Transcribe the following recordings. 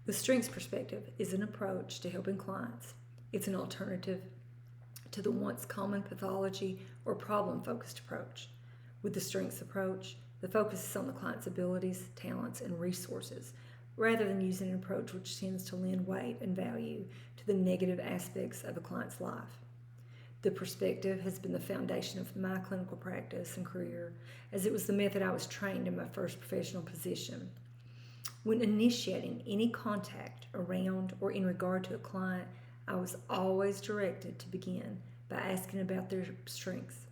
The strengths perspective is an approach to helping clients. It's an alternative to the once common pathology or problem-focused approach. With the strengths approach, the focus is on the client's abilities, talents, and resources, rather than using an approach which tends to lend weight and value to the negative aspects of a client's life. The perspective has been the foundation of my clinical practice and career, as it was the method I was trained in my first professional position. When initiating any contact around or in regard to a client, I was always directed to begin by asking about their strengths.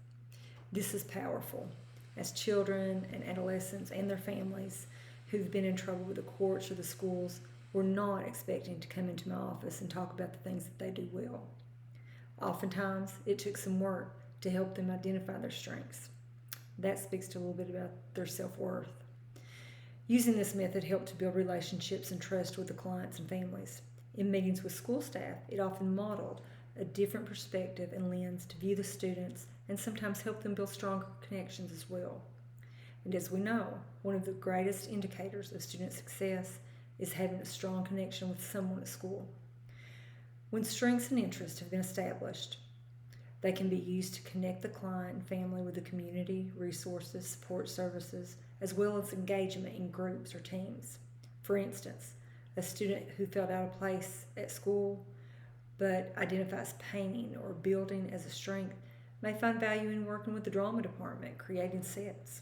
This is powerful, as children and adolescents and their families who've been in trouble with the courts or the schools were not expecting to come into my office and talk about the things that they do well. Oftentimes, it took some work to help them identify their strengths. That speaks to a little bit about their self-worth. Using this method helped to build relationships and trust with the clients and families. In meetings with school staff, it often modeled a different perspective and lens to view the students and sometimes help them build stronger connections as well. And as we know, one of the greatest indicators of student success is having a strong connection with someone at school. When strengths and interests have been established, they can be used to connect the client and family with the community, resources, support services, as well as engagement in groups or teams. For instance, a student who felt out of place at school but identifies painting or building as a strength may find value in working with the drama department, creating sets.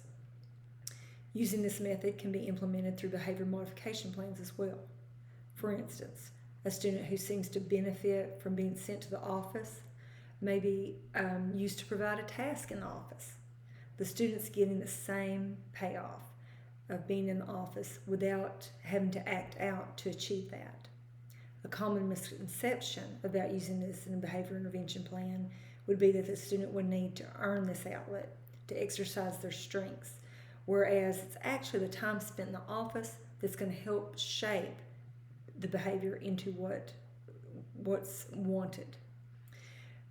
Using this method can be implemented through behavior modification plans as well. For instance, a student who seems to benefit from being sent to the office may be used to provide a task in the office. The student's getting the same payoff of being in the office without having to act out to achieve that. A common misconception about using this in a behavior intervention plan would be that the student would need to earn this outlet to exercise their strengths, whereas it's actually the time spent in the office that's going to help shape the behavior into what's wanted.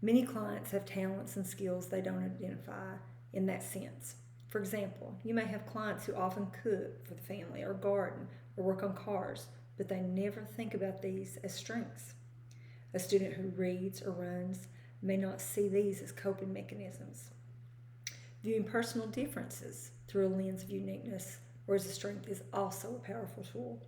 Many clients have talents and skills they don't identify in that sense. For example, you may have clients who often cook for the family or garden or work on cars, but they never think about these as strengths. A student who reads or runs may not see these as coping mechanisms. Viewing personal differences through a lens of uniqueness or as a strength is also a powerful tool.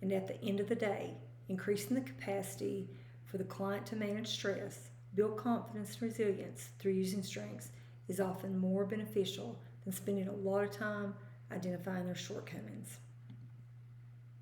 And at the end of the day, increasing the capacity for the client to manage stress, build confidence and resilience through using strengths is often more beneficial than spending a lot of time identifying their shortcomings.